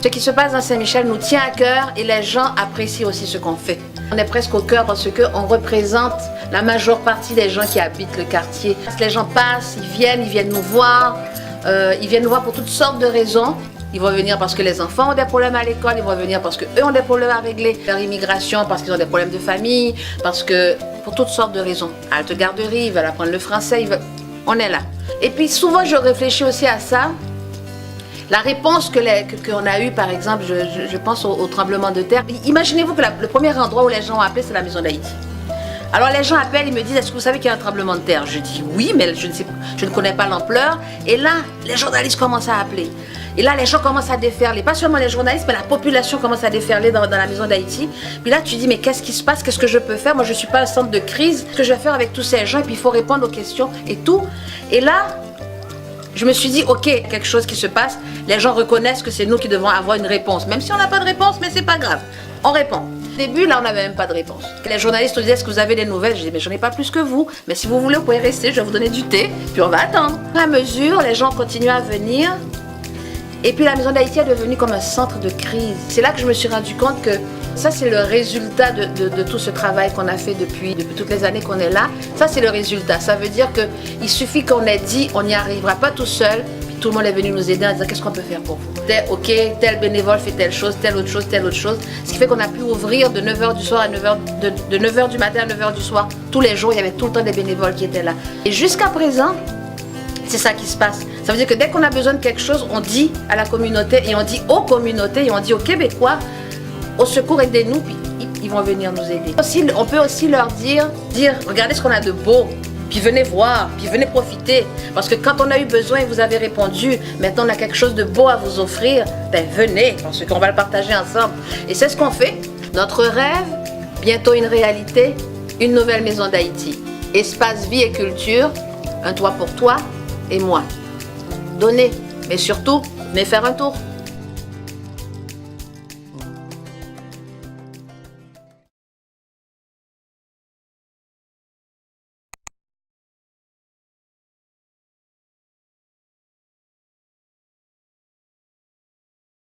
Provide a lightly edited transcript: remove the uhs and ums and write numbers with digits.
Ce qui se passe dans Saint-Michel nous tient à cœur et les gens apprécient aussi ce qu'on fait. On est presque au cœur parce qu'on représente la majeure partie des gens qui habitent le quartier. Les gens passent, ils viennent nous voir. Ils viennent nous voir pour toutes sortes de raisons. Ils vont venir parce que les enfants ont des problèmes à l'école, ils vont venir parce qu'eux ont des problèmes à régler, leur immigration, parce qu'ils ont des problèmes de famille, parce que pour toutes sortes de raisons. Halte garderie, ils veulent apprendre le français, on est là. Et puis souvent je réfléchis aussi à ça. La réponse qu'on a eue, par exemple, je pense au tremblement de terre. Imaginez-vous que le premier endroit où les gens ont appelé, c'est la Maison d'Haïti. Alors les gens appellent, ils me disent, est-ce que vous savez qu'il y a un tremblement de terre? Je dis oui, mais je ne connais pas l'ampleur. Et là, les journalistes commencent à appeler. Et là, les gens commencent à déferler. Pas seulement les journalistes, mais la population commence à déferler dans la Maison d'Haïti. Puis là, tu dis, mais qu'est-ce qui se passe? Qu'est-ce que je peux faire? Moi, je ne suis pas un centre de crise. Qu'est-ce que je vais faire avec tous ces gens? Et puis, il faut répondre aux questions et tout. Et là, je me suis dit, ok, quelque chose qui se passe. Les gens reconnaissent que c'est nous qui devons avoir une réponse. Même si on n'a pas de réponse, mais c'est pas grave. On répond. Au début, là, on n'avait même pas de réponse. Les journalistes nous disaient, est-ce que vous avez des nouvelles? Je dis, mais j'en ai pas plus que vous. Mais si vous voulez, vous pouvez rester, je vais vous donner du thé. Puis on va attendre. À mesure, les gens continuent à venir. Et puis la Maison d'Haïti est devenue comme un centre de crise. C'est là que je me suis rendu compte que ça, c'est le résultat de tout ce travail qu'on a fait depuis toutes les années qu'on est là. Ça, c'est le résultat. Ça veut dire qu'il suffit qu'on ait dit, on n'y arrivera pas tout seul. Puis tout le monde est venu nous aider en disant, qu'est-ce qu'on peut faire pour vous? Ok, tel bénévole fait telle chose, telle autre chose, telle autre chose. Ce qui fait qu'on a pu ouvrir de 9h du soir à 9h, de 9h du matin à 9h du soir. Tous les jours, il y avait tout le temps des bénévoles qui étaient là. Et jusqu'à présent, c'est ça qui se passe. Ça veut dire que dès qu'on a besoin de quelque chose, on dit à la communauté et on dit aux communautés et on dit aux Québécois, au secours, aidez-nous, puis ils vont venir nous aider. Aussi, on peut aussi leur dire, regardez ce qu'on a de beau, puis venez voir, puis venez profiter. Parce que quand on a eu besoin et vous avez répondu, maintenant on a quelque chose de beau à vous offrir, ben venez, parce qu'on va le partager ensemble. Et c'est ce qu'on fait. Notre rêve, bientôt une réalité, une nouvelle Maison d'Haïti. Espace vie et culture, un toit pour toi et moi. Donnez, mais surtout, venez faire un tour.